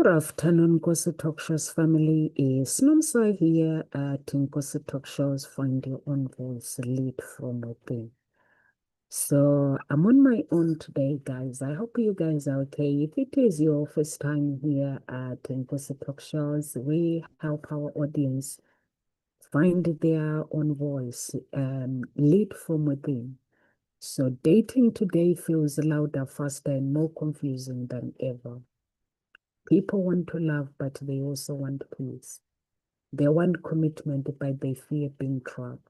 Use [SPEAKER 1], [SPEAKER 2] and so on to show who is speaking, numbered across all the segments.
[SPEAKER 1] Good afternoon, Nkosi Talk Shows family. It's Nomsa here at Nkosi Talk Shows. Find your own voice, lead from within. So I'm on my own today, guys. I hope you guys are okay. If it is your first time here at Nkosi Talk Shows, we help our audience find their own voice, lead from within. So dating today feels louder, faster, and more confusing than ever. People want to love, but they also want peace. They want commitment, but they fear being trapped.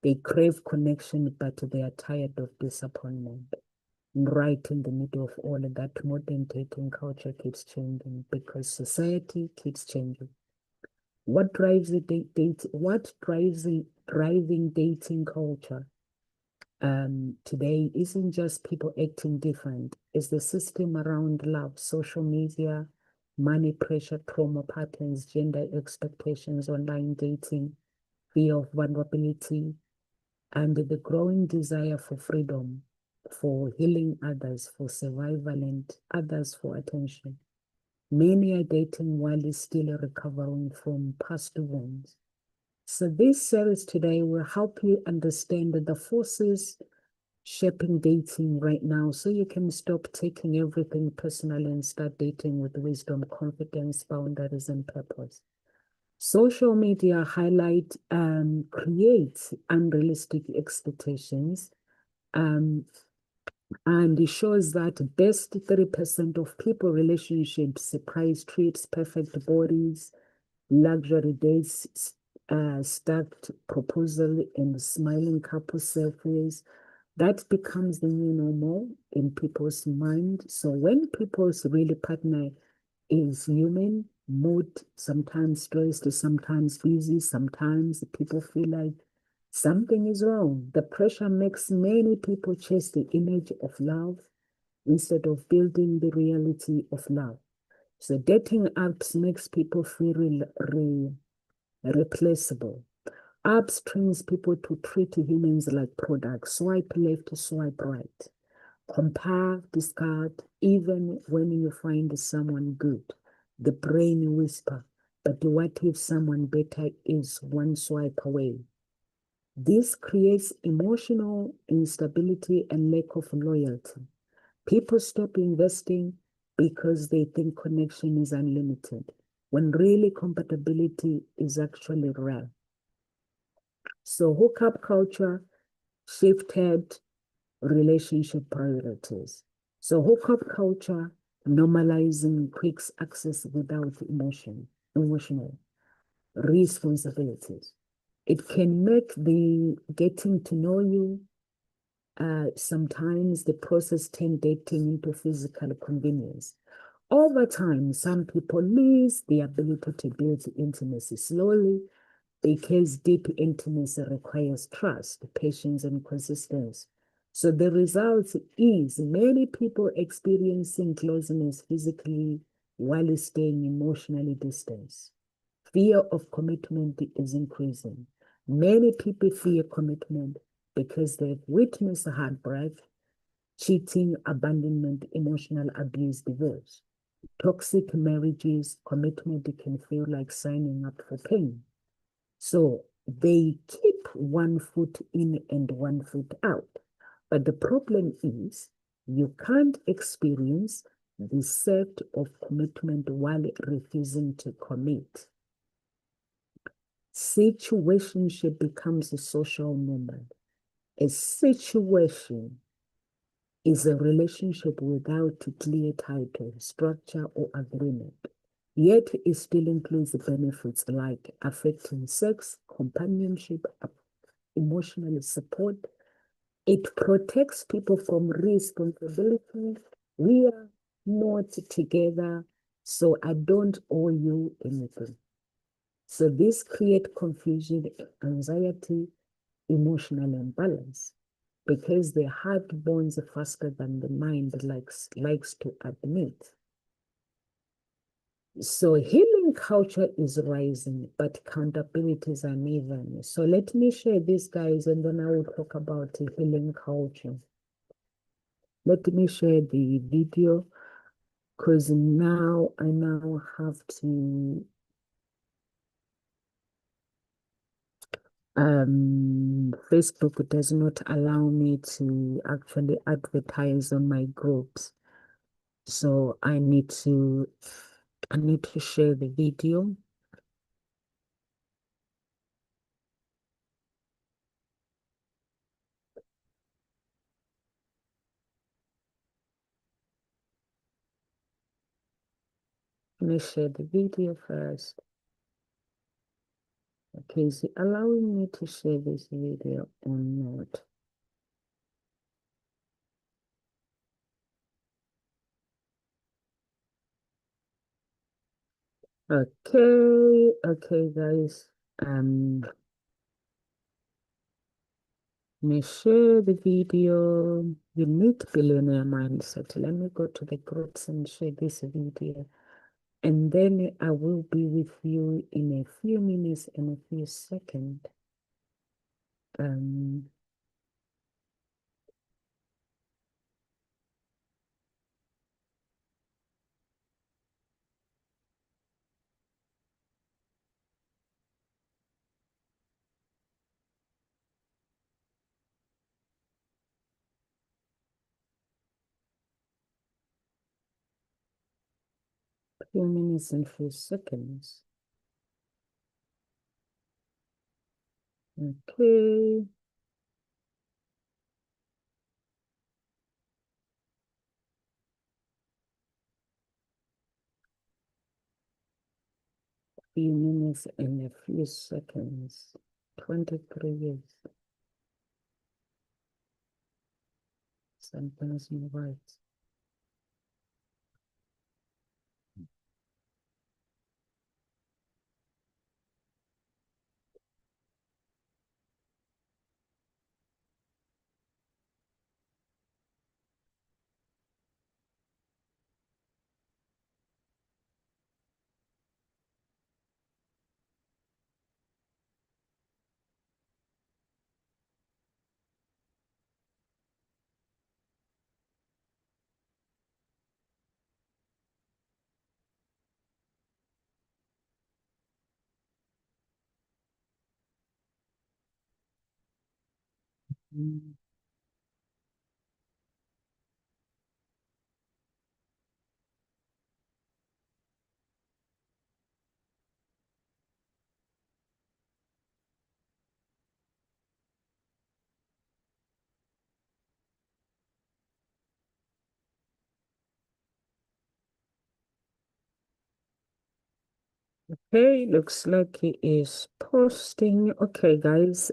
[SPEAKER 1] They crave connection, but they are tired of disappointment. Right in the middle of all of that, modern dating culture keeps changing because society keeps changing. What drives the what drives the driving dating culture today isn't just people acting different. It's the system around love, social media, money pressure, trauma patterns, gender expectations, online dating, fear of vulnerability, and the growing desire for freedom, for healing others, for survival, and others for attention. Many are dating while still recovering from past wounds. So this series today will help you understand the forces shaping dating right now so you can stop taking everything personally and start dating with wisdom, confidence, boundaries, and purpose. Social media creates unrealistic expectations um, and it shows that best 30% of people relationships, surprise trips, perfect bodies, luxury dates, stacked proposal, and smiling couple selfies. That becomes the new normal in people's mind. So when people's really partner is human, mood, sometimes stressed, sometimes busy, sometimes people feel like something is wrong. The pressure makes many people chase the image of love instead of building the reality of love. So dating apps makes people feel replaceable. Apps trains people to treat humans like products. Swipe left, swipe right. Compare, discard, even when you find someone good. The brain whisper, but what if someone better is one swipe away? This creates emotional instability and lack of loyalty. People stop investing because they think connection is unlimited, when really compatibility is actually rare. So hookup culture shifted relationship priorities. So hookup culture normalizing quick access without emotional responsibilities. It can make the getting to know you, sometimes the process turn dating into physical convenience. Over time, some people lose the ability to build intimacy slowly because deep intimacy requires trust, patience, and consistency. So the result is many people experiencing closeness physically while staying emotionally distant. Fear of commitment is increasing. Many people fear commitment because they've witnessed heartbreak, cheating, abandonment, emotional abuse, divorce. Toxic marriages, commitment can feel like signing up for pain. So they keep one foot in and one foot out. But the problem is you can't experience the set of commitment while refusing to commit. Situationship becomes a social moment. A situation is a relationship without a clear title, structure, or agreement. Yet it still includes benefits like affecting sex, companionship, emotional support. It protects people from responsibility. We are not together, so I don't owe you anything. So this creates confusion, anxiety, emotional imbalance because the heart bonds faster than the mind likes to admit. So healing culture is rising, but accountability is uneven. So let me share this, guys, and then I will talk about the healing culture. Let me share the video. because now I now have to Facebook does not allow me to actually advertise on my groups. So I need to share the video. Let me share the video first. Okay, is it allowing me to share this video or not? Okay, guys. Let me share the video. You need billionaire mindset. Let me go to the groups and share this video. And then I will be with you in a few minutes and a few seconds. Few minutes and few seconds. Okay. Few minutes and a few seconds. 23 years. Something's not right. Mm. Okay, looks like he is posting. Okay, guys.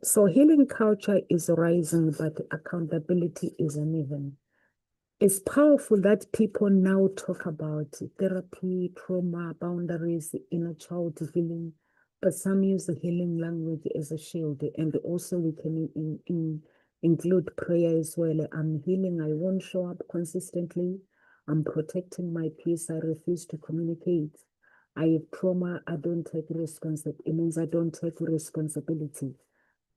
[SPEAKER 1] So healing culture is rising, but accountability is uneven. It's powerful that people now talk about therapy, trauma, boundaries, inner child healing, but some use the healing language as a shield. And also we can include prayer as well. I'm healing, I won't show up consistently. I'm protecting my peace, I refuse to communicate. I have trauma, I don't take responsibility. It means I don't take responsibility.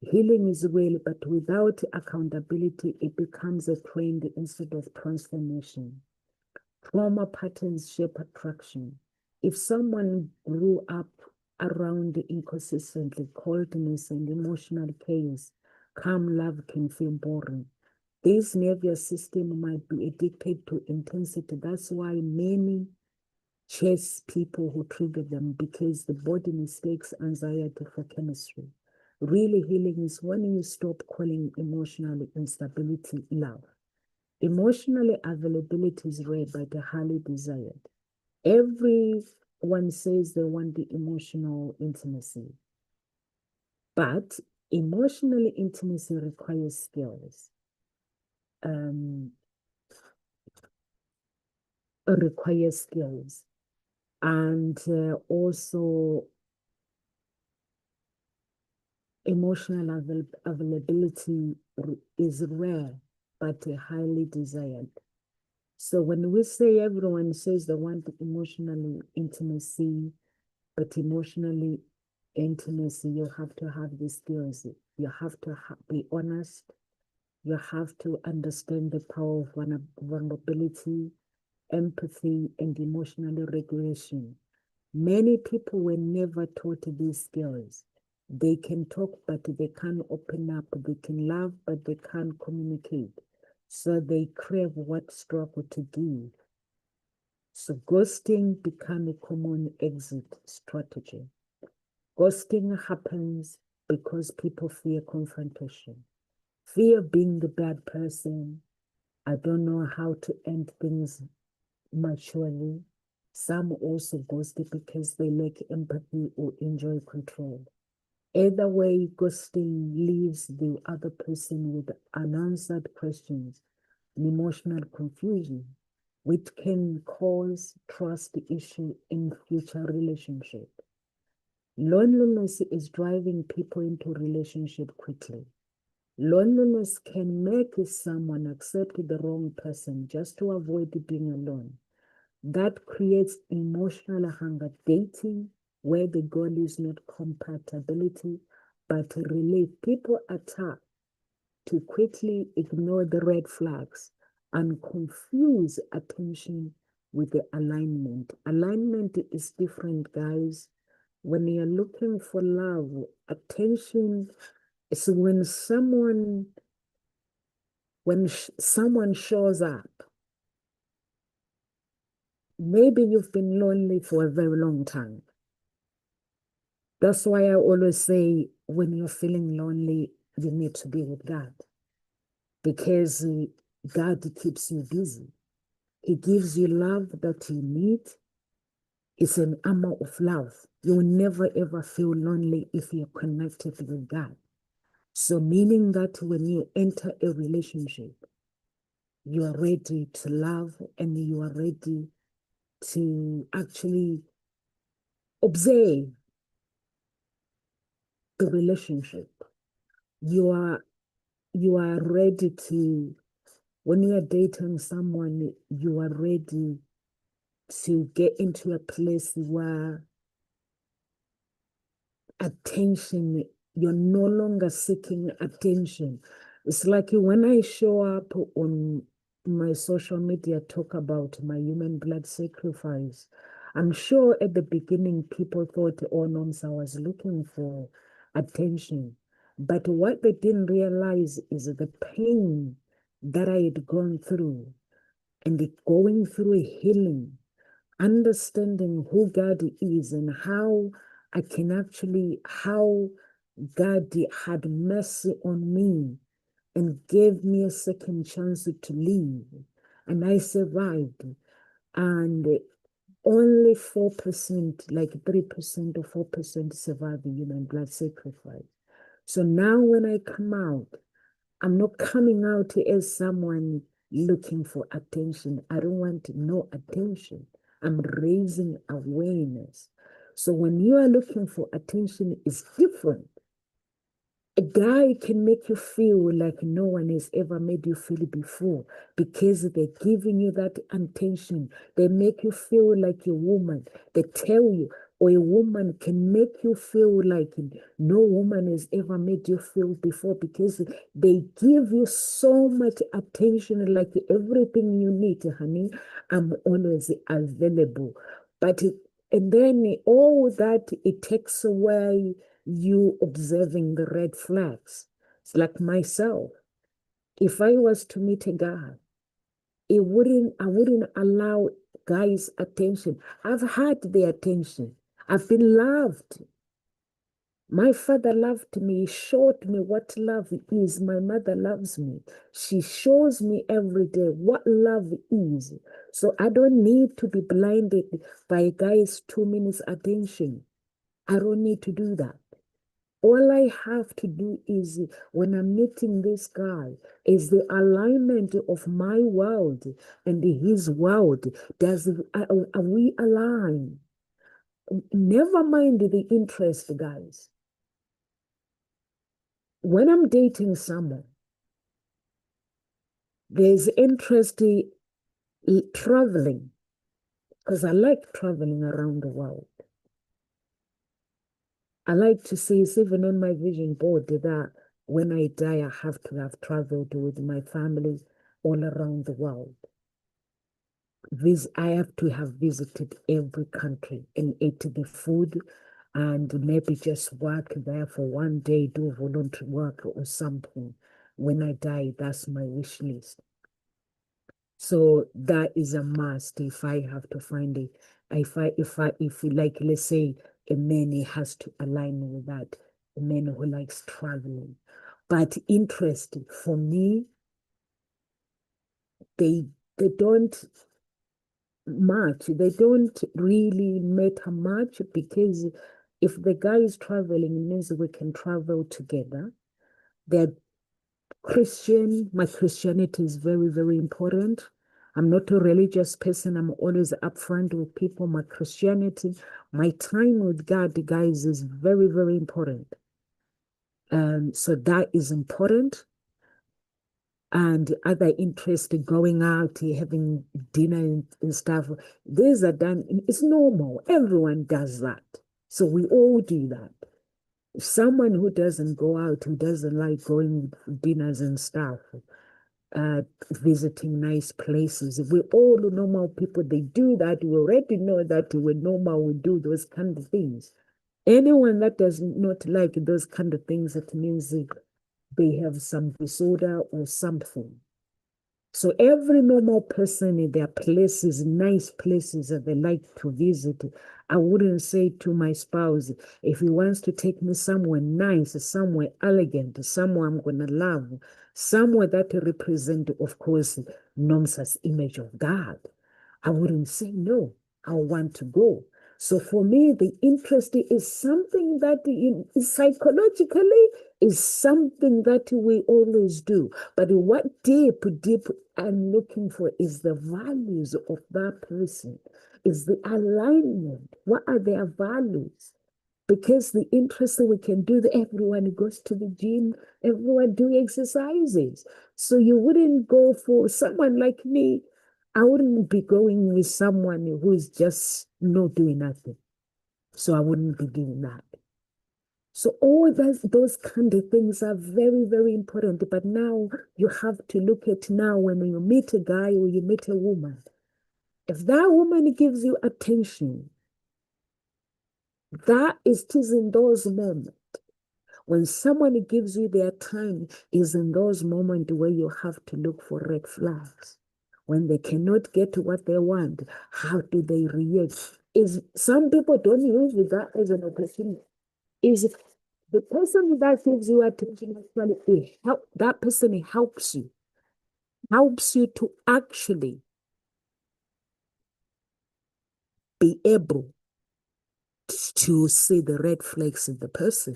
[SPEAKER 1] Healing is real, but without accountability, it becomes a trend instead of transformation. Trauma patterns shape attraction. If someone grew up around inconsistently coldness and emotional chaos, calm love can feel boring. This nervous system might be addicted to intensity. That's why many chase people who trigger them because the body mistakes anxiety for chemistry. Really, healing is when you stop calling emotional instability love. Emotional availability is rare but highly desired. Everyone says they want the emotional intimacy, but emotional intimacy requires skills. Um, requires skills, and also emotional availability is rare but highly desired. So when we say everyone says they want emotional intimacy, but emotionally intimacy, you have to have the skills. You have to be honest. You have to understand the power of vulnerability. empathy, and emotional regulation. Many people were never taught these skills. They can talk, but they can't open up. They can love, but they can't communicate. So they crave what struggle to give. So ghosting become a common exit strategy. Ghosting happens because people fear confrontation, fear being the bad person. I don't know how to end things maturely. Some also ghost because they lack empathy or enjoy control. Either way, ghosting leaves the other person with unanswered questions and emotional confusion, which can cause trust issue in future relationship. Loneliness is driving people into relationship quickly. Loneliness can make someone accept the wrong person just to avoid being alone. That creates emotional hunger dating, where the goal is not compatibility, but relief. People attack to quickly ignore the red flags and confuse attention with the alignment. Alignment is different, guys. When you're looking for love, attention is when someone shows up. Maybe you've been lonely for a very long time. That's why I always say when you're feeling lonely, you need to be with God, because God keeps you busy. He gives you love that you need. It's an armor of love. You will never ever feel lonely if you're connected with God. So meaning that when you enter a relationship, you are ready to love and you are ready to actually observe the relationship. You are ready to, when you are dating someone, you are ready to get into a place where attention, you're no longer seeking attention. It's like when I show up on my social media, talk about my human blood sacrifice. I'm sure at the beginning people thought, oh, no, I was looking for attention. But what they didn't realize is the pain that I had gone through and going through healing, understanding who God is and how I can actually, how God had mercy on me and gave me a second chance to live. And I survived. And only 4%, like 3% or 4% survive the human blood sacrifice. So now when I come out, I'm not coming out as someone looking for attention. I don't want no attention. I'm raising awareness. So when you are looking for attention, it's different. A guy can make you feel like no one has ever made you feel before because they're giving you that attention. They make you feel like a woman. They tell you, or a woman can make you feel like no woman has ever made you feel before because they give you so much attention, like everything you need, honey. I'm always available. But and then all that, it takes away you observing the red flags. It's like myself. If I was to meet a guy, I wouldn't allow guys' attention. I've had the attention. I've been loved. My father loved me, showed me what love is. My mother loves me. She shows me every day what love is. So I don't need to be blinded by a guy's 2 minutes attention. I don't need to do that. All I have to do is, when I'm meeting this guy, is the alignment of my world and his world. Are we aligned? Never mind the interest, guys. When I'm dating someone, there's interest in traveling, because I like traveling around the world. I like to see, it's even on my vision board, that when I die, I have to have traveled with my family all around the world. I have to have visited every country and ate the food and maybe just work there for one day, do voluntary work or something. When I die, that's my wish list. So that is a must if I have to find it. If like, let's say a man, he has to align with that, a man who likes traveling. But interest for me, they don't much. They don't really matter much because if the guy is traveling, it means we can travel together. They're Christian. My Christianity is very, very important. I'm not a religious person. I'm always upfront with people. My Christianity, my time with God, guys, is very, very important. So that is important. And other interest going out, having dinner and stuff. These are done, it's normal. Everyone does that. So we all do that. Someone who doesn't go out, who doesn't like going dinners and stuff, visiting nice places. We all normal people, they do that. We already know that we're normal, we do those kind of things. Anyone that does not like those kind of things, it means they have some disorder or something. So every normal person in their places, nice places that they like to visit, I wouldn't say to my spouse, if he wants to take me somewhere nice, somewhere elegant, somewhere I'm going to love, somewhere that represent, of course, Nomsa's image of God, I wouldn't say no. I want to go. So for me, the interest is something that psychologically is something that we always do. But what deep I'm looking for is the values of that person, is the alignment. What are their values? Because the interest that we can do, everyone goes to the gym, everyone do exercises. So you wouldn't go for someone like me. I wouldn't be going with someone who's just not doing nothing. So I wouldn't be doing that. So all those kind of things are very, very important. But now you have to look at now when you meet a guy or you meet a woman. If that woman gives you attention, that is tis in those moments. When someone gives you their time, is in those moments where you have to look for red flags. When they cannot get what they want, how do they react? Is some people don't use that as an opportunity. Is the person that gives you attention actually that person helps you to actually be able to see the red flags in the person.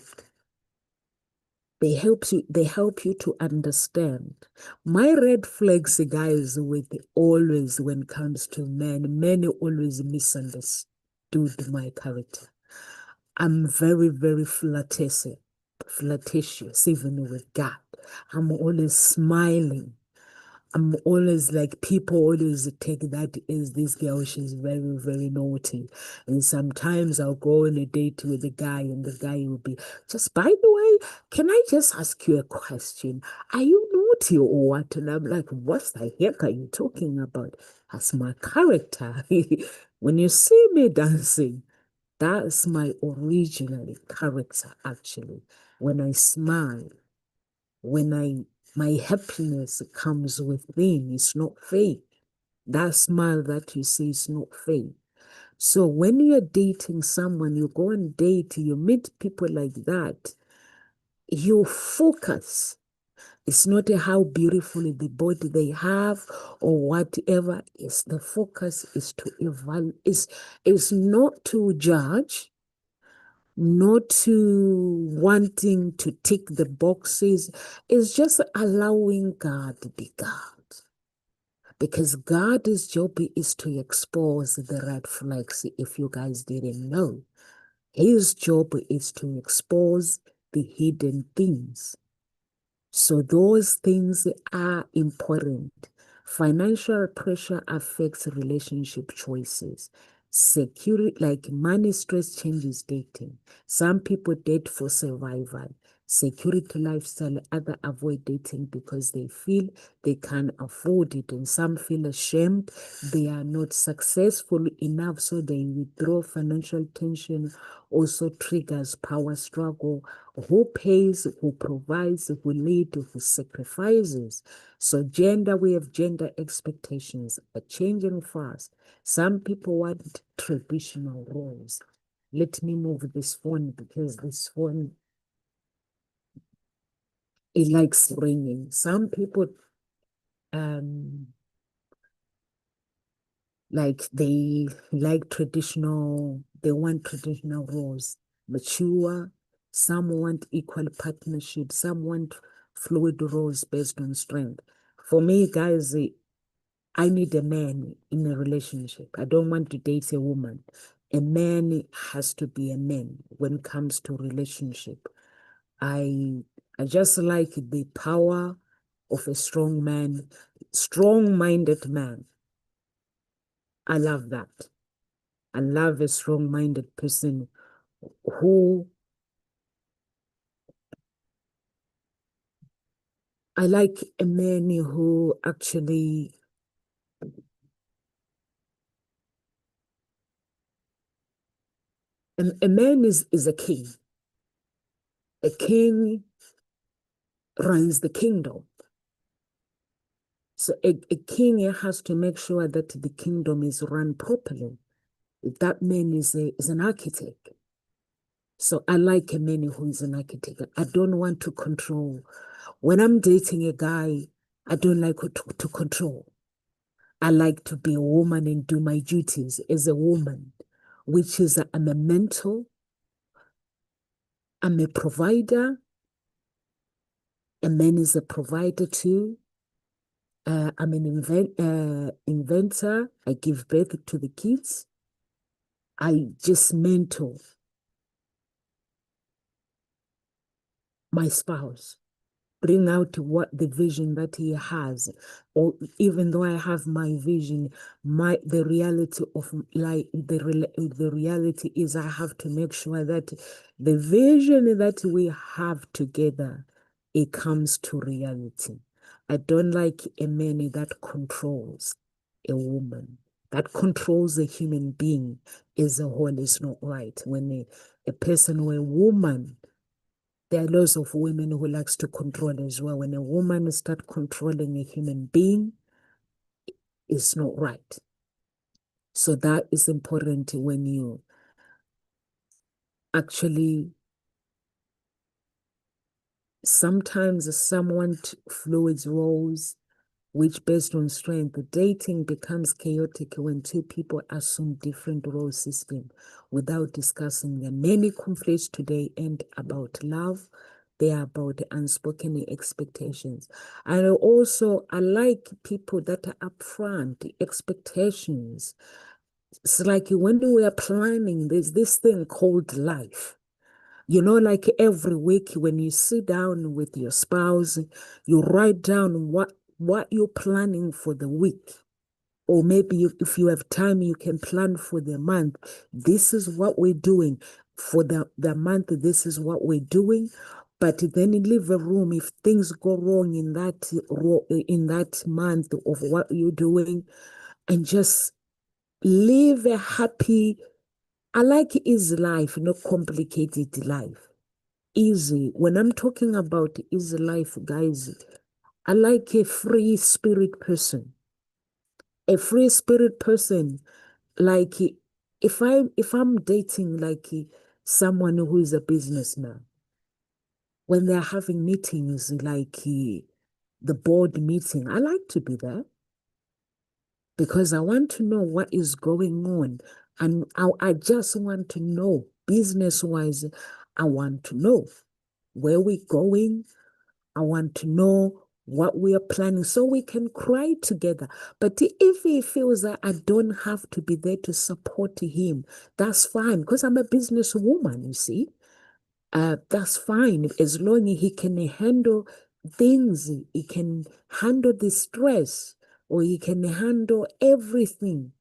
[SPEAKER 1] They help you to understand. My red flags, guys, with always when it comes to men always misunderstood my character. I'm very, very flirtatious, even with God. I'm always smiling. I'm always like, people always take that as this girl, she's very, very naughty. And sometimes I'll go on a date with a guy and the guy will be, just by the way, can I just ask you a question? Are you naughty or what? And I'm like, what the heck are you talking about? That's my character. When you see me dancing, that's my original character, actually. When I smile, my happiness comes within, it's not fake. That smile that you see is not fake. So when you're dating someone, you go and date, you meet people like that, you focus. It's not how beautiful the body they have or whatever. It's the focus is to evaluate, is not to judge, not to wanting to tick the boxes. It's just allowing God to be God. Because God's job is to expose the red flags, if you guys didn't know. His job is to expose the hidden things. So those things are important. Financial pressure affects relationship choices. Security, like money stress changes dating. Some people date for survival. security lifestyle, others avoid dating because they feel they can't afford it, and some feel ashamed they are not successful enough, so they withdraw. Financial tension also triggers power struggle. Who pays, who provides, who leads, who sacrifices? So we have gender expectations are changing fast. Some people want traditional roles. Let me move this phone because this phone, it likes ringing. Some people like they want traditional roles, mature. Some want equal partnership. Some want fluid roles based on strength. For me, guys, I need a man in a relationship. I don't want to date a woman. A man has to be a man when it comes to relationship. I just like the power of a strong man, strong-minded man. I love that. I love a strong-minded person who I like a man who actually a man is a king. A king runs the kingdom. So a king has to make sure that the kingdom is run properly. That man is an architect. So I like a man who is an architect. I don't want to control. When I'm dating a guy, I don't like to control. I like to be a woman and do my duties as a woman, which is I'm a mentor, I'm a provider. A man is a provider too. I'm an inventor. I give birth to the kids. I just mentor my spouse, bring out what the vision that he has. Or even though I have my vision, the reality of like the reality is I have to make sure that the vision that we have together, it comes to reality. I don't like a man that controls a woman, that controls a human being as a whole is not right. When a person or a woman, there are lots of women who likes to control as well. When a woman starts controlling a human being, it's not right. So that is important when you actually, sometimes someone fluid roles, which based on strength, dating becomes chaotic when two people assume different role system without discussing them. Many conflicts today end about love. They are about unspoken expectations. And also, I like people that are upfront, expectations. It's like when we are planning, there's this thing called life. You know, like every week when you sit down with your spouse, you write down what you're planning for the week. Or maybe if you have time, you can plan for the month. This is what we're doing. For the month, this is what we're doing. But then you leave a room if things go wrong in that month of what you're doing, and just live a happy. I like easy life, not complicated life. Easy. When I'm talking about easy life, guys, I like a free spirit person. A free spirit person, like if I'm dating like someone who is a businessman, when they're having meetings like the board meeting, I like to be there because I want to know what is going on, and I just want to know business wise. I want to know where we're going. I want to know what we are planning so we can cry together. But if he feels that I don't have to be there to support him, that's fine because I'm a businesswoman, you see. That's fine as long as he can handle things, he can handle the stress, or he can handle everything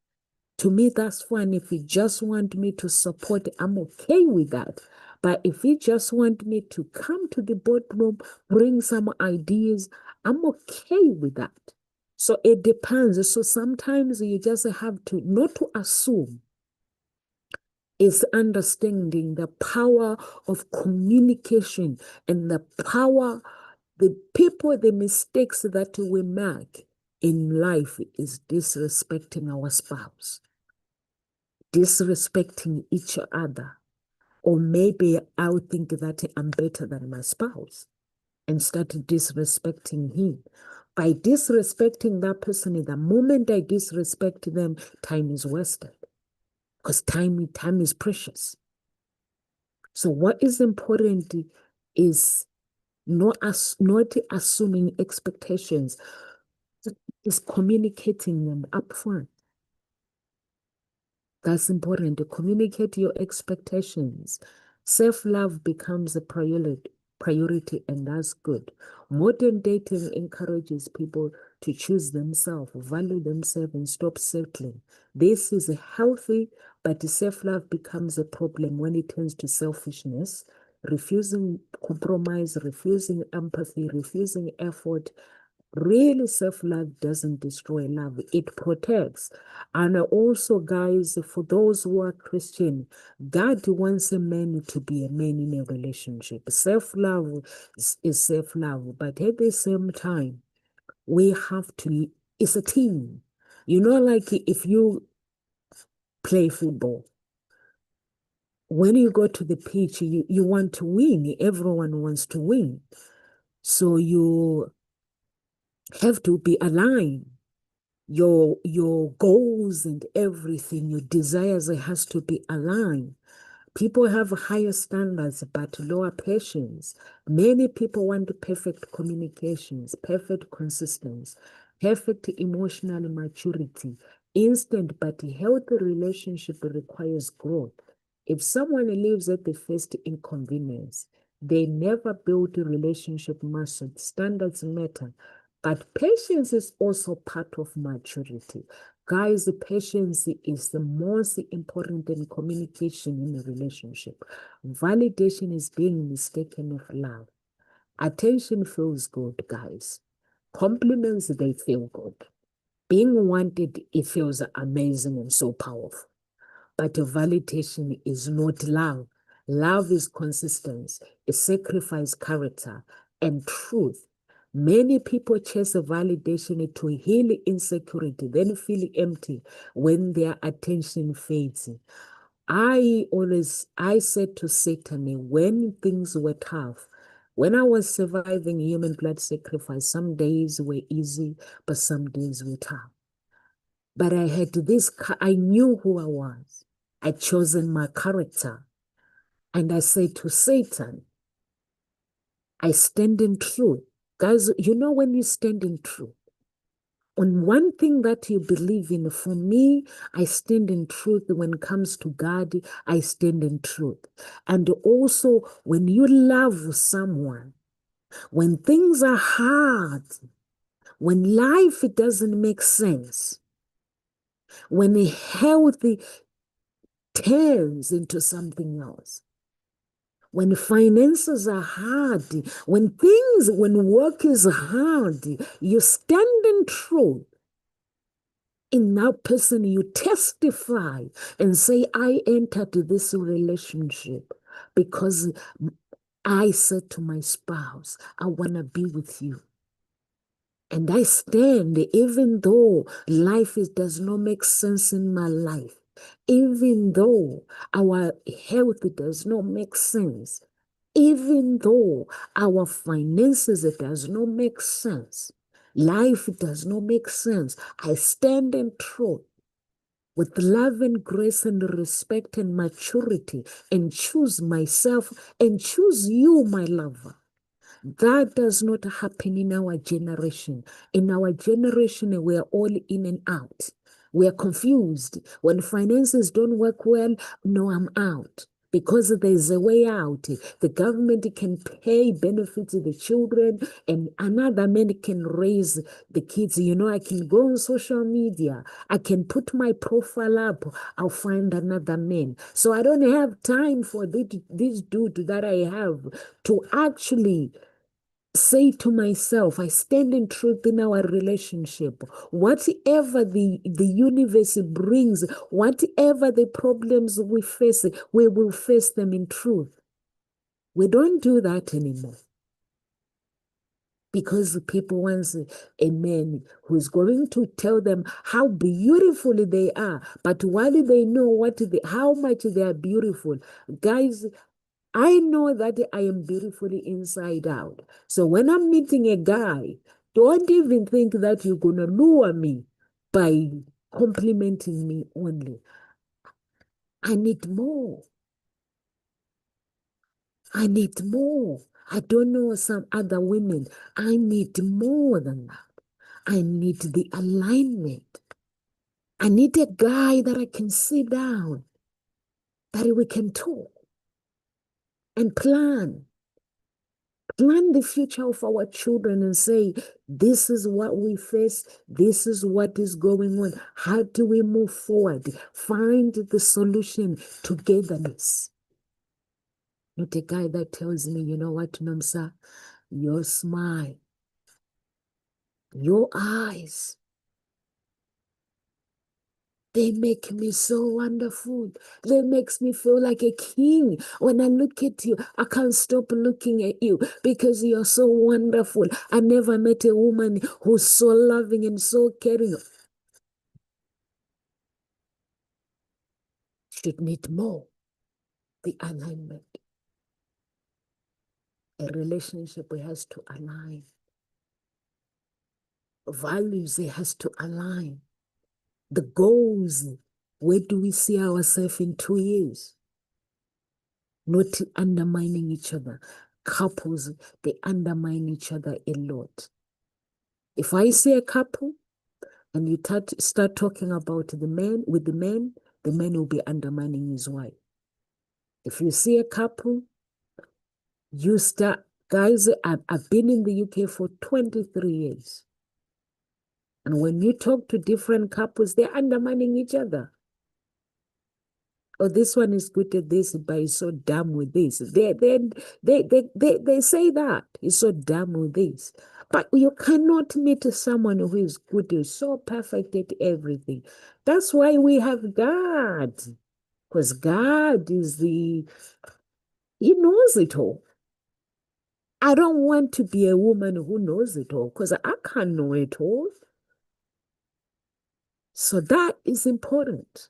[SPEAKER 1] To me, that's fine. If you just want me to support, I'm okay with that. But if you just want me to come to the boardroom, bring some ideas, I'm okay with that. So it depends. So sometimes you just have to, not to assume, is understanding the power of communication and the power, the people, the mistakes that we make in life is disrespecting our spouse, disrespecting each other. Or maybe I would think that I'm better than my spouse and start disrespecting him. By disrespecting that person, the moment I disrespect them, time is wasted. Because time is precious. So what is important is not assuming expectations, is communicating them upfront. That's important. To communicate your expectations. Self-love becomes a priority, and that's good. Modern dating encourages people to choose themselves, value themselves, and stop settling. This is healthy, but self-love becomes a problem when it turns to selfishness, refusing compromise, refusing empathy, refusing effort. Really, self-love doesn't destroy love, it protects. And also, guys, for those who are Christian, God wants a man to be a man in a relationship. Self-love is self-love, but at the same time, we have to, it's a team. You know, like if you play football, when you go to the pitch, you want to win. Everyone wants to win. So you have to be aligned. Your goals and everything, your desires, it has to be aligned. People have higher standards but lower patience. Many people want perfect communications, perfect consistency, perfect emotional maturity. Instant but healthy relationship requires growth. If someone lives at the first inconvenience, they never build a relationship muscle. Standards matter, but patience is also part of maturity. Guys, patience is the most important in communication in a relationship. Validation is being mistaken for love. Attention feels good, guys. Compliments, they feel good. Being wanted, it feels amazing and so powerful. But validation is not love. Love is consistency, a sacrifice, character, and truth. Many people chase validation to heal insecurity, then feel empty when their attention fades. I said to Satan when things were tough, when I was surviving human blood sacrifice, some days were easy, but some days were tough. But I had this, I knew who I was. I chosen my character. And I said to Satan, I stand in truth. Guys, you know when you stand in truth, on one thing that you believe in, for me, I stand in truth. When it comes to God, I stand in truth. And also, when you love someone, when things are hard, when life doesn't make sense, when healthy turns into something else, when finances are hard, when work is hard, you stand in truth. In that person, you testify and say, I entered this relationship because I said to my spouse, I want to be with you. And I stand, even though does not make sense in my life, even though our health does not make sense, even though our finances does not make sense, life does not make sense, I stand in truth with love and grace and respect and maturity and choose myself and choose you, my lover. That does not happen in our generation. In our generation, we are all in and out. We are confused. When finances don't work well, no, I'm out. because there's a way out. The government can pay benefits to the children, and another man can raise the kids. You know, I can go on social media. I can put my profile up. I'll find another man. So I don't have time for this dude that I have to actually say to myself, I stand in truth in our relationship. Whatever the universe brings, whatever the problems we face, we will face them in truth. We don't do that anymore. Because people want a man who is going to tell them how beautiful they are, but while they know how much they are beautiful, guys, I know that I am beautifully inside out. So when I'm meeting a guy, don't even think that you're going to lure me by complimenting me only. I need more. I need more. I don't know some other women. I need more than that. I need the alignment. I need a guy that I can sit down, that we can talk and plan the future of our children and say, this is what we face, this is what is going on. How do we move forward? Find the solution, togetherness. Not a guy that tells me, you know what, Nomsa, your smile, your eyes, they make me so wonderful. They makes me feel like a king. When I look at you, I can't stop looking at you because you're so wonderful. I never met a woman who's so loving and so caring. Should need more. The alignment. A relationship has to align. Values, it has to align. The goals, where do we see ourselves in 2 years? Not undermining each other. Couples, they undermine each other a lot. If I see a couple and you start talking about the man with the man will be undermining his wife. If you see a couple, you start, guys, I've been in the UK for 23 years. And when you talk to different couples, they're undermining each other. Oh, this one is good at this, but he's so dumb with this. They say that he's so dumb with this. But you cannot meet someone who is good, who's so perfect at everything. That's why we have God. Because God is He knows it all. I don't want to be a woman who knows it all, because I can't know it all. So that is important.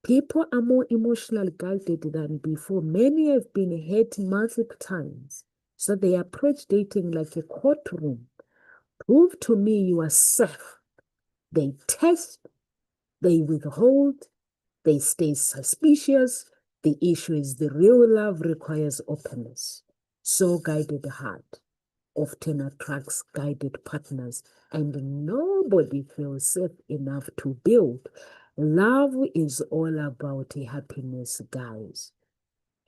[SPEAKER 1] People are more emotionally guided than before. Many have been hurt multiple times. So they approach dating like a courtroom. Prove to me you are safe. They test, they withhold, they stay suspicious. The issue is the real love requires openness. So guided heart often attracts guided partners, and nobody feels safe enough to build. Love is all about happiness, guys.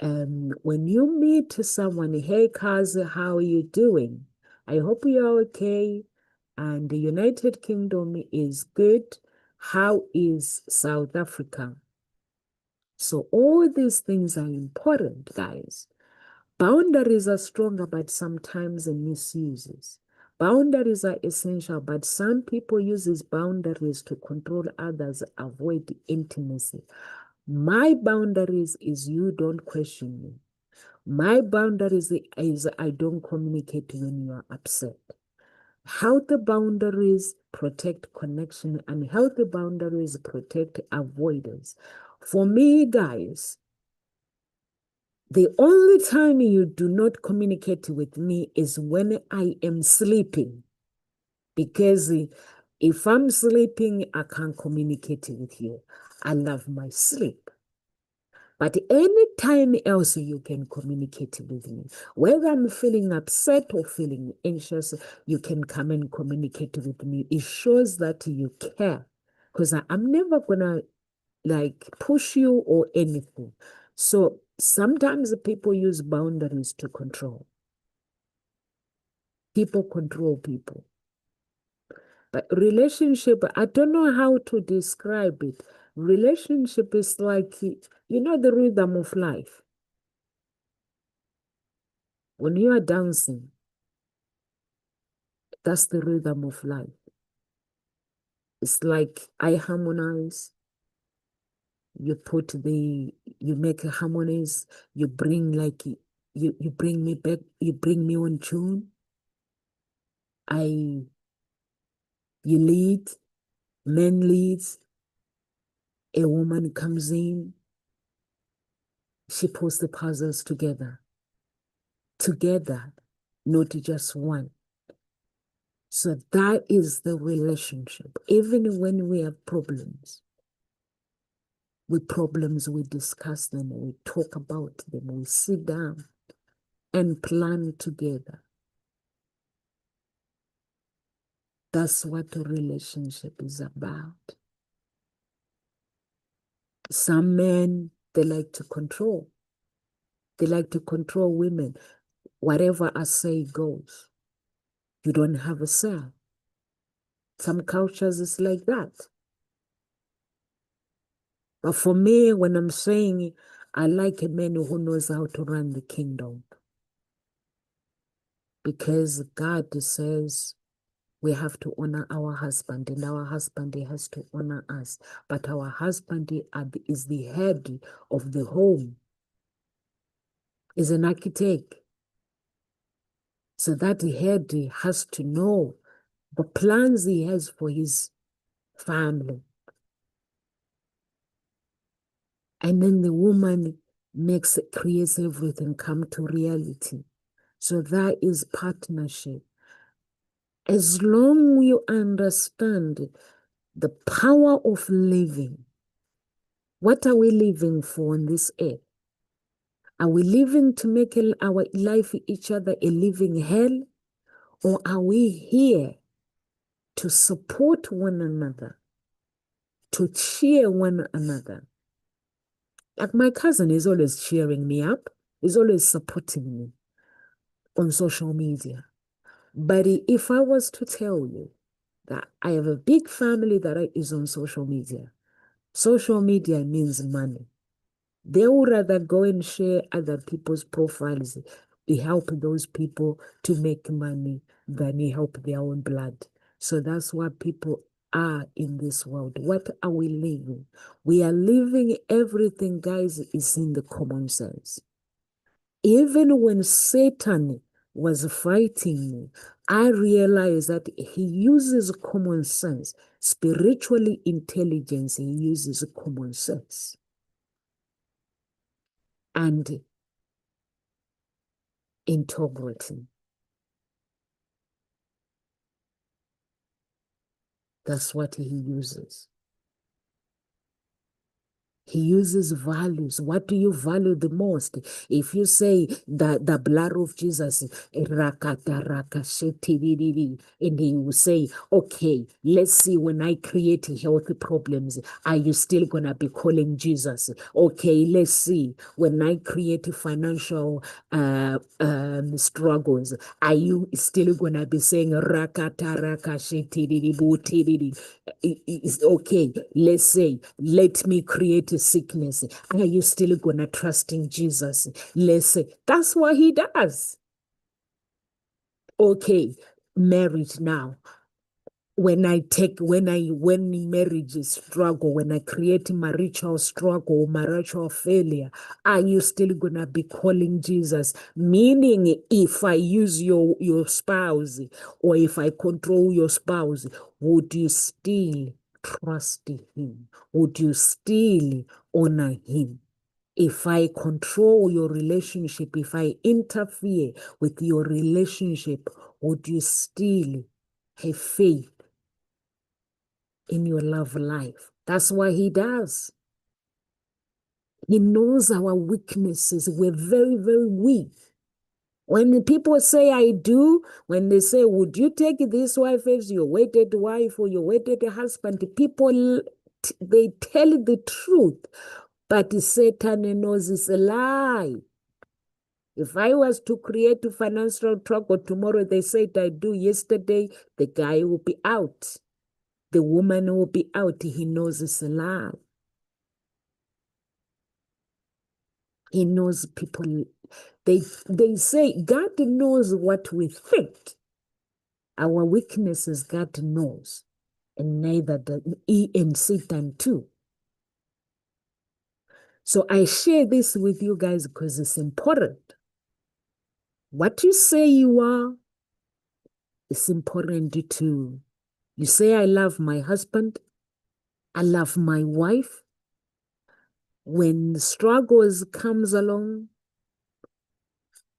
[SPEAKER 1] When you meet someone, hey, cuz, how are you doing? I hope you're okay. And the United Kingdom is good. How is South Africa? So all these things are important, guys. Boundaries are stronger, but sometimes misuses. Boundaries are essential, but some people use boundaries to control others, avoid intimacy. My boundaries is you don't question me. My boundaries is I don't communicate when you are upset. Healthy boundaries protect connection, and healthy boundaries protect avoidance. For me, guys, the only time you do not communicate with me is when I am sleeping. Because if I'm sleeping, I can't communicate with you. I love my sleep. But any time else you can communicate with me. Whether I'm feeling upset or feeling anxious, you can come and communicate with me. It shows that you care. Because I'm never going to like push you or anything. So sometimes people use boundaries to control. People control people. But relationship, I don't know how to describe it. Relationship is like, you know, the rhythm of life. When you are dancing, that's the rhythm of life. It's like I harmonize, you make harmonies, you bring like, you bring me back, you bring me on tune. You lead, man leads, a woman comes in, she puts the puzzles together, not just one. So that is the relationship. Even when we have problems, we discuss them, we talk about them, we sit down and plan together. That's what a relationship is about. Some men, they like to control. They like to control women. Whatever I say goes. You don't have a say. Some cultures is like that. But for me, when I'm saying I like a man who knows how to run the kingdom, because God says we have to honor our husband, and our husband has to honor us. But our husband is the head of the home, is an architect. So that head has to know the plans he has for his family. And then the woman creates everything come to reality. So that is partnership. As long as you understand the power of living, what are we living for on this earth? Are we living to make our life each other a living hell? Or are we here to support one another, to cheer one another? Like my cousin is always cheering me up, is always supporting me on social media. But if I was to tell you that I have a big family that is on social media means money. They would rather go and share other people's profiles, help those people to make money than help their own blood. So that's what people are in this world. What are we living? We are living everything, guys, is in the common sense. Even when Satan was fighting me, I realized that he uses common sense. Spiritually intelligence, he uses common sense. And integrity. That's what he uses. He uses values. What do you value the most? If you say that the blood of Jesus, and he will say, okay, let's see, when I create health problems, are you still going to be calling Jesus? Okay, let's see, when I create financial struggles, are you still going to be saying, okay, let's say, let me create a sickness. Are you still gonna trust in Jesus? Let's say that's what he does. Okay, marriage now. When marriage is struggle, when I create marital struggle, marital failure, are you still gonna be calling Jesus? Meaning, if I use your spouse, or if I control your spouse, would you still trust him? Would you still honor him? If I control your relationship, if I interfere with your relationship, would you still have faith in your love life? That's what he does. He knows our weaknesses. We're very, very weak. When people say I do, when they say, would you take this wife as your wedded wife or your wedded husband, people they tell the truth, but Satan knows it's a lie. If I was to create a financial struggle tomorrow, they said I do yesterday, the guy will be out. The woman will be out. He knows it's a lie. He knows people, they say God knows what we think. Our weaknesses, God knows. And neither does he, and Satan too. So I share this with you guys because it's important. What you say you are, it's important too. You say, I love my husband, I love my wife. When struggles comes along,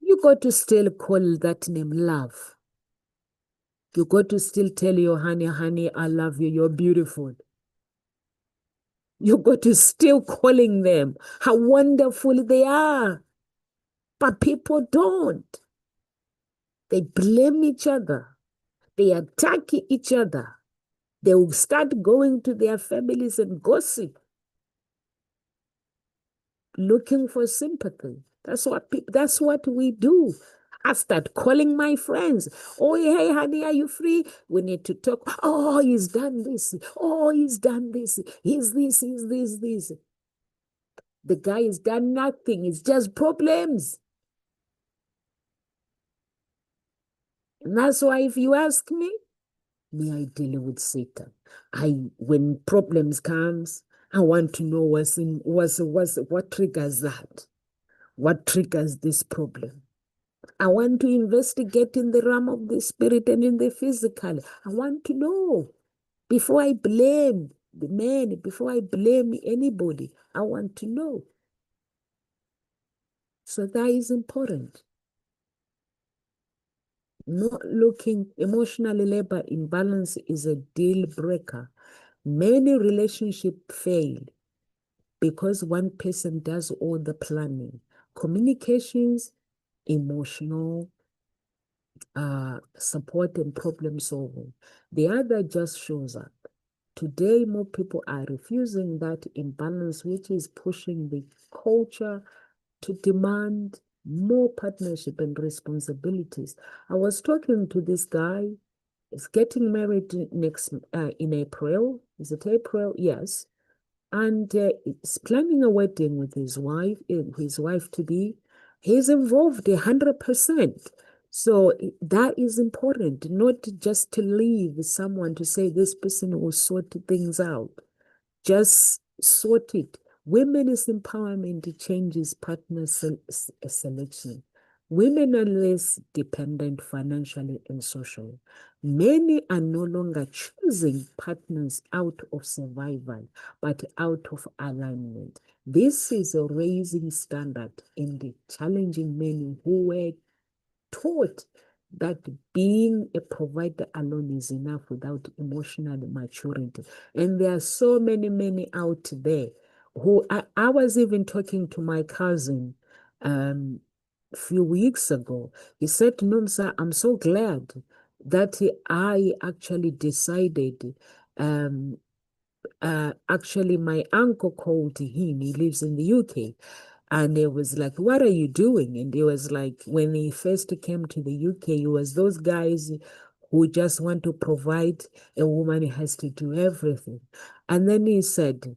[SPEAKER 1] you got to still call that name love. You got to still tell your honey, honey, I love you, you're beautiful. You got to still calling them how wonderful they are. But people don't. They blame each other. They attack each other. They will start going to their families and gossip, looking for sympathy. That's what we do. I start calling my friends. Oh, hey, honey, are you free? We need to talk. Oh, he's done this. Oh, he's done this. He's this, he's this, this. The guy has done nothing. It's just problems. And that's why if you ask me I deal with Satan? When problems comes, I want to know what triggers that? What triggers this problem? I want to investigate in the realm of the spirit and in the physical. I want to know before I blame the man, before I blame anybody. I want to know. So that is important. Not looking, emotional labor imbalance is a deal breaker. Many relationships fail because one person does all the planning. Communications, emotional support and problem solving. The other just shows up. Today, more people are refusing that imbalance, which is pushing the culture to demand more partnership and responsibilities. I was talking to this guy. He's getting married in April. Is it April? Yes. And he's planning a wedding with his wife to be. He's involved 100%. So that is important, not just to leave someone to say this person will sort things out. Just sort it. Women's empowerment changes partner selection. Women are less dependent financially and socially. Many are no longer choosing partners out of survival, but out of alignment. This is a raising standard in the challenging many who were taught that being a provider alone is enough without emotional maturity. And there are so many out there who I was even talking to my cousin a few weeks ago. He said, Nomsa, I'm so glad that I actually decided actually my uncle called him. He lives in the UK. And it was like, what are you doing? And it was like, when he first came to the UK, it was those guys who just want to provide. A woman has to do everything. And then he said,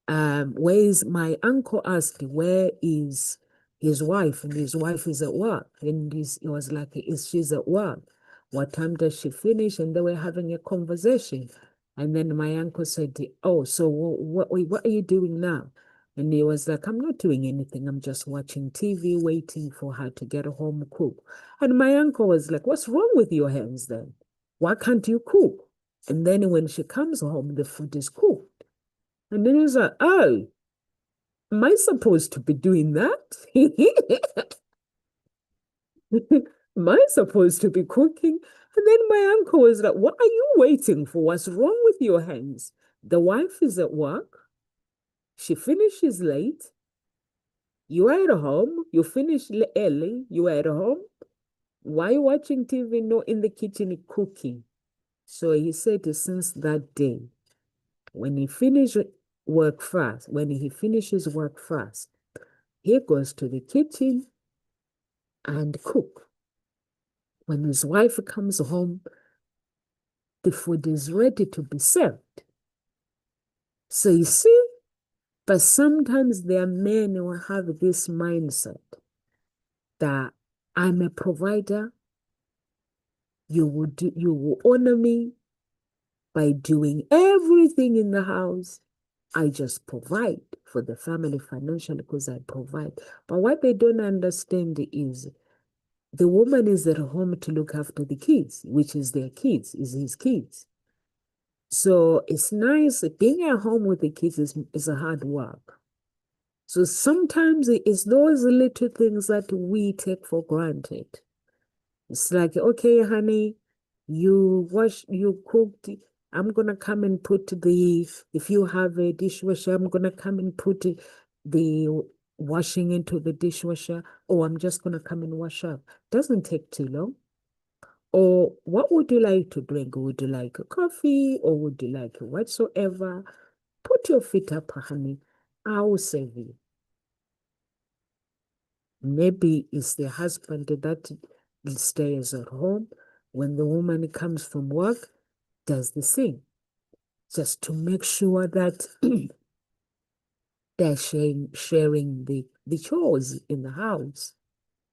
[SPEAKER 1] where is my uncle asked, where is his wife? And his wife is at work. And he was like, she's at work? What time does she finish? And they were having a conversation. And then my uncle said, oh, so what are you doing now? And he was like, I'm not doing anything. I'm just watching TV, waiting for her to get home, cook. And my uncle was like, what's wrong with your hands then? Why can't you cook? And then when she comes home, the food is cooked. And then he was like, oh, am I supposed to be doing that? Am I supposed to be cooking? And then my uncle was like, what are you waiting for? What's wrong with your hands? The wife is at work. She finishes late. You are at home. You finish early. You are at home. Why watching TV? Not in the kitchen cooking. So he said since that day, When he finishes work fast, he goes to the kitchen and cook. When his wife comes home, the food is ready to be served. So you see, but sometimes there are men who have this mindset that I'm a provider, you will honor me by doing everything in the house. I just provide for the family financially because I provide. But what they don't understand is the woman is at home to look after the kids, which is their kids, is his kids. So it's nice. Being at home with the kids is a hard work. So sometimes it's those little things that we take for granted. It's like, okay, honey, you cooked. I'm going to come and put if you have a dishwasher, I'm going to come and put the washing into the dishwasher, or I'm just going to come and wash up. Doesn't take too long. Or what would you like to drink? Would you like a coffee, or would you like whatsoever? Put your feet up, honey. I will serve you. Maybe it's the husband that stays at home. When the woman comes from work, does the same. Just to make sure that they're sharing the chores in the house.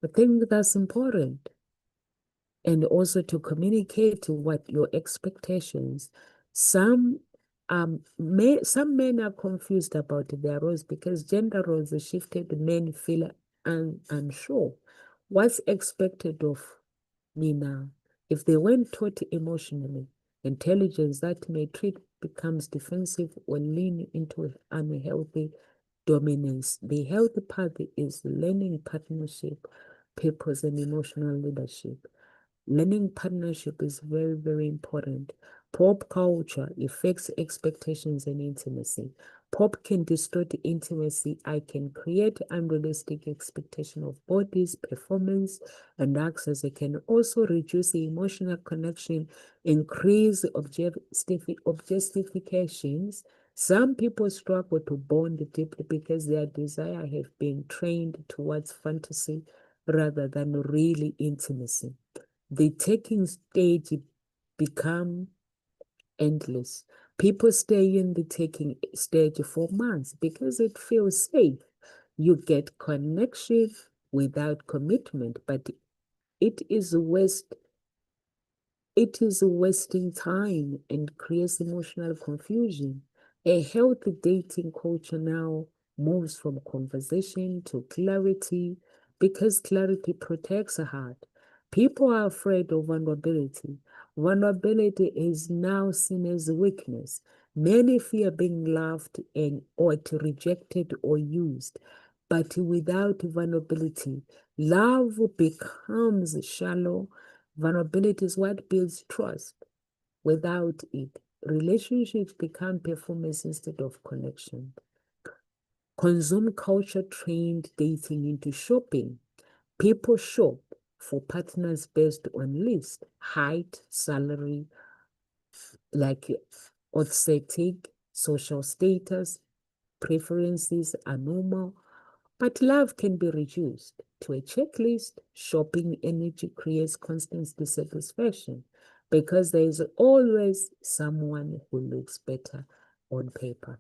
[SPEAKER 1] I think that's important. And also to communicate what your expectations. Some men are confused about their roles because gender roles are shifted. Men feel unsure. What's expected of me now? If they weren't taught emotionally, intelligence that may treat becomes defensive or lean into unhealthy dominance. The healthy path is learning partnership, purpose, and emotional leadership. Learning partnership is very, very important. Pop culture affects expectations and intimacy. Pop can distort intimacy. I can create unrealistic expectation of bodies, performance, and access. It can also reduce the emotional connection, increase objectifications. Some people struggle to bond deeply because their desire have been trained towards fantasy rather than really intimacy. The taking stage become endless. People stay in the taking stage for months because it feels safe. You get connection without commitment, but it is wasting time and creates emotional confusion. A healthy dating culture now moves from conversation to clarity because clarity protects the heart. People are afraid of vulnerability. Vulnerability is now seen as weakness. Many fear being loved and or rejected or used. But without vulnerability, love becomes shallow. Vulnerability is what builds trust. Without it, relationships become performance instead of connection. Consumer culture trained dating into shopping. People shop for partners based on list, height, salary, like aesthetic, social status, preferences are normal, but love can be reduced to a checklist. Shopping energy creates constant dissatisfaction because there is always someone who looks better on paper.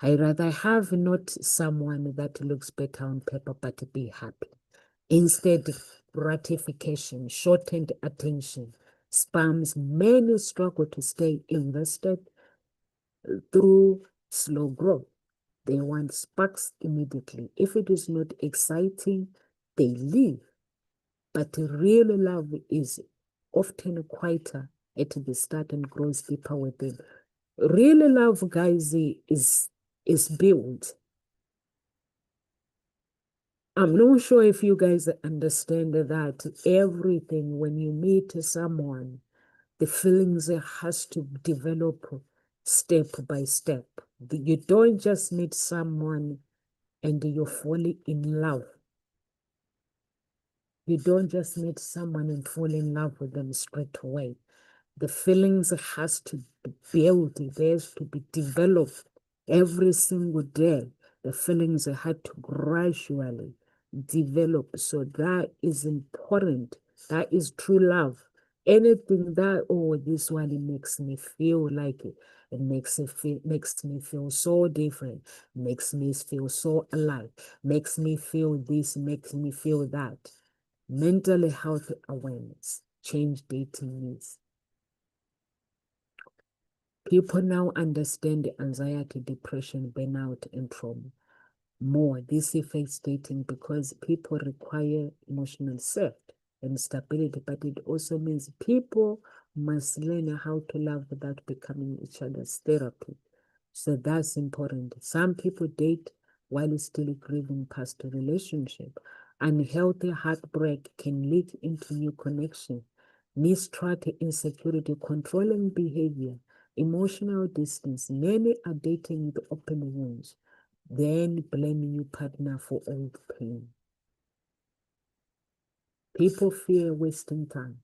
[SPEAKER 1] I rather have not someone that looks better on paper, but be happy. Instead, gratification, shortened attention, spams. Many struggle to stay invested through slow growth. They want sparks immediately. If it is not exciting, they leave. But real love is often quieter at the start and grows deeper within. Real love, guys, is built. I'm not sure if you guys understand that everything, when you meet someone, the feelings has to develop step by step. You don't just meet someone and you're falling in love. You don't just meet someone and fall in love with them straight away. The feelings has to be built, it has to be developed every single day. The feelings had to gradually develop. So that is important. That is true love. Anything that, oh, this one, it makes me feel like it makes me feel so different, makes me feel so alive, makes me feel this, makes me feel that. Mental health awareness, change dating needs. People now understand anxiety, depression, burnout, and trauma more. This affects dating because people require emotional safety and stability, but it also means people must learn how to love without becoming each other's therapy. So that's important. Some people date while still grieving past a relationship. Unhealthy heartbreak can lead into new connection. Mistrust, insecurity, controlling behavior, emotional distance. Many are dating with open wounds, then blaming your partner for old pain. People fear wasting time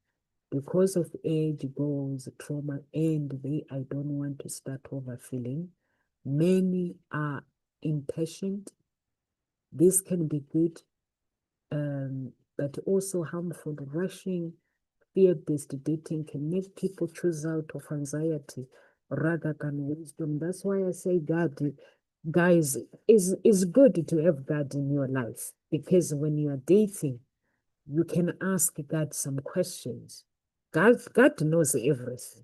[SPEAKER 1] because of age goals, trauma, and I don't want to start over feeling. Many are impatient. This can be good, but also harmful. Rushing, fear-based dating can make people choose out of anxiety rather than wisdom. That's why I say God, guys, is good to have God in your life, because when you are dating, you can ask God some questions. God knows everything.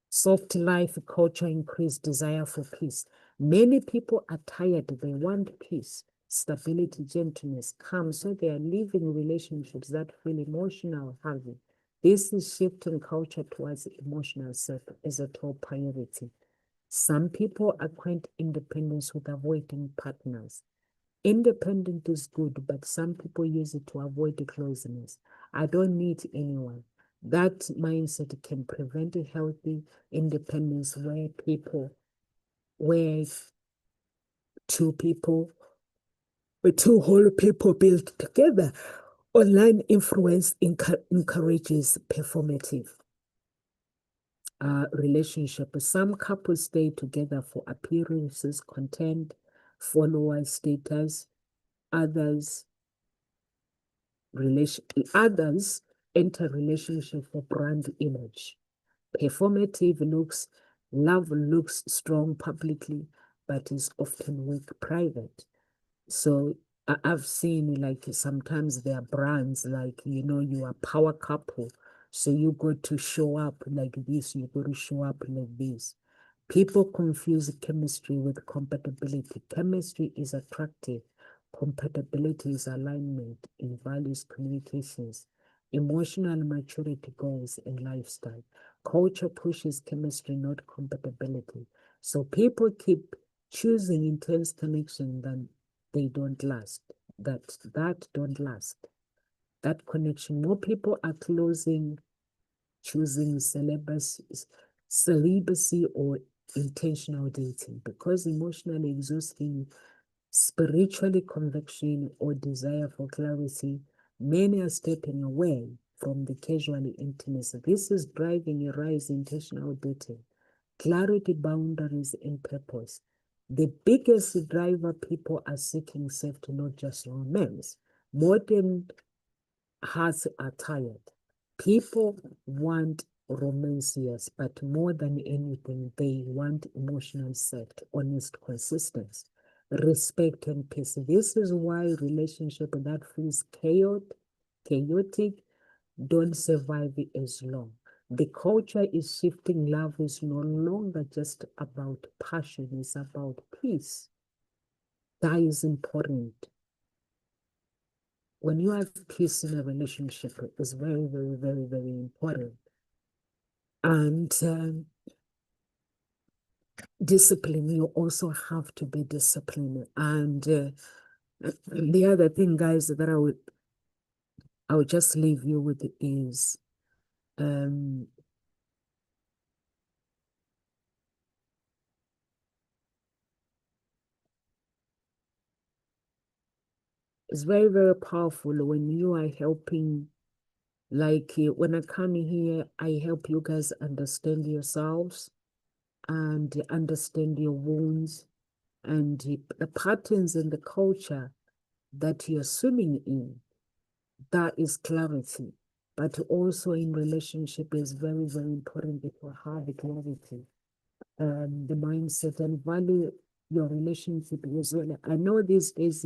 [SPEAKER 1] Soft life culture increased desire for peace. Many people are tired. They want peace, stability, gentleness, calm. So they are living relationships that feel emotional heavy. This is shifting culture towards emotional self as a top priority. Some people acquaint independence with avoiding partners. Independent is good, but some people use it to avoid closeness. I don't need anyone. That mindset can prevent a healthy independence where two people, where two whole people build together. Online influence encourages performative relationship. Some couples stay together for appearances, content, followers, status. Others others enter relationship for brand image. Performative love looks strong publicly, but is often weak private. So I've seen like sometimes there are brands like, you are power couple. So you go to show up like this, you go to show up like this. People confuse chemistry with compatibility. Chemistry is attractive. Compatibility is alignment in values, communications, emotional maturity goals, and lifestyle. Culture pushes chemistry, not compatibility. So people keep choosing intense connection than they don't last. That don't last. That connection. More people are choosing celibacy or intentional dating because emotionally exhausting, spiritually conviction, or desire for clarity. Many are stepping away from the casual intimacy. This is driving a rise in intentional dating, clarity, boundaries, and purpose. The biggest driver people are seeking safety, not just romance. Modern hearts are tired. People want romance, yes, but more than anything, they want emotional safety, honest consistency, respect, and peace. This is why relationship that feels chaotic don't survive as long. The culture is shifting. Love is no longer just about passion, it's about peace. That is important. When you have peace in a relationship, it's very, very, very, very important. And discipline, you also have to be disciplined. And the other thing, guys, that I would just leave you with is it's very, very powerful when you are helping Like when I come here, I help you guys understand yourselves and understand your wounds and the patterns and the culture that you're swimming in. That is clarity. But also in relationship is very, very important to have clarity. The mindset and value your relationship as well. I know these days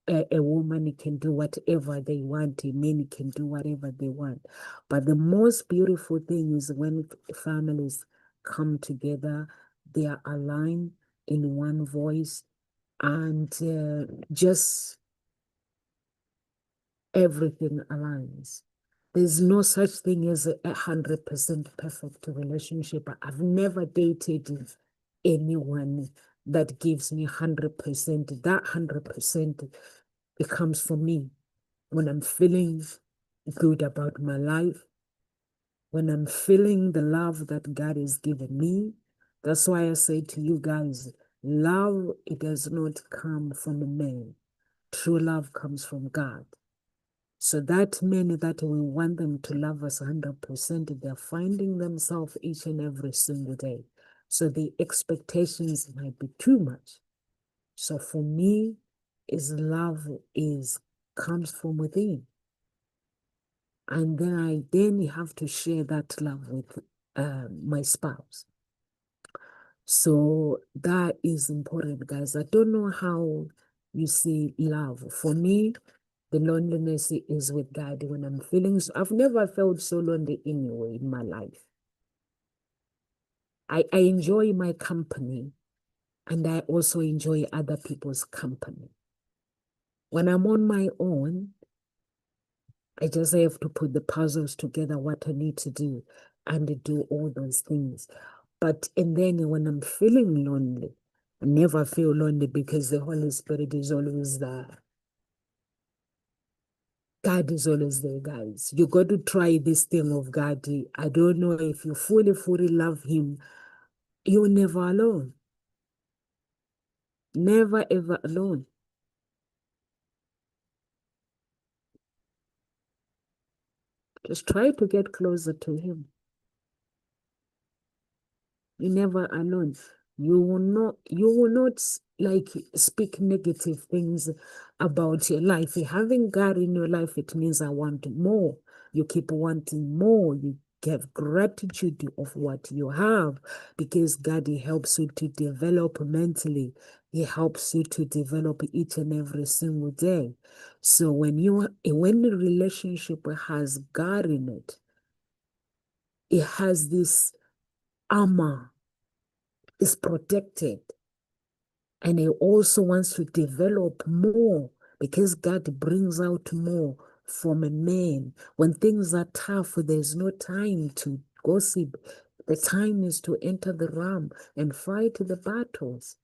[SPEAKER 1] a woman can do whatever they want, men can do whatever they want. But the most beautiful thing is when families come together, they are aligned in one voice, and just everything aligns. There's no such thing as 100% perfect relationship. I've never dated anyone that gives me 100%. That 100% it comes from me when I'm feeling good about my life, when I'm feeling the love that God has given me. That's why I say to you guys, love, it does not come from a man. True love comes from God. So that men that we want them to love us 100%, they're finding themselves each and every single day. So the expectations might be too much. So for me, is love comes from within. And then you have to share that love with my spouse. So that is important, guys. I don't know how you see love. For me, the loneliness is with God when I'm feeling. I've never felt so lonely anyway in my life. I enjoy my company, and I also enjoy other people's company. When I'm on my own, I just have to put the puzzles together, what I need to do, and do all those things. And then when I'm feeling lonely, I never feel lonely because the Holy Spirit is always there. God is always there, guys. You got to try this thing of God. I don't know if you fully love Him, you're never alone. Never, ever alone. Just try to get closer to Him. You're never alone. You will not like speak negative things about your life. Having God in your life, it means I want more. You keep wanting more. You give gratitude of what you have because God, He helps you to develop mentally. He helps you to develop each and every single day. So when the relationship has God in it, it has this armor, is protected. And he also wants to develop more because God brings out more from a man. When things are tough, there's no time to gossip. The time is to enter the realm and fight the battles.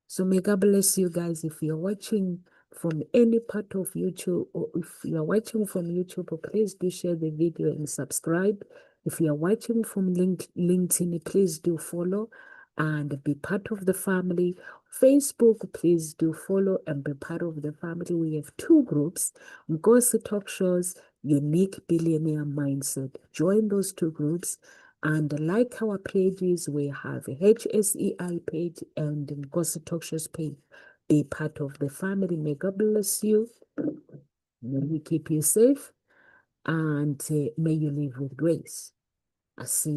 [SPEAKER 1] So may God bless you guys. If you're watching from any part of YouTube, or if you're watching from YouTube, please do share the video and subscribe. If you're watching from LinkedIn, please do follow and be part of the family. Facebook, please do follow and be part of the family. We have two groups, Ngozi Talk Shows, Unique Billionaire Mindset. Join those two groups. And like our pages, we have a HSEI page and Ngozi Talk Shows page. Be part of the family. May God bless you. May He keep you safe. And may you live with grace. I see you.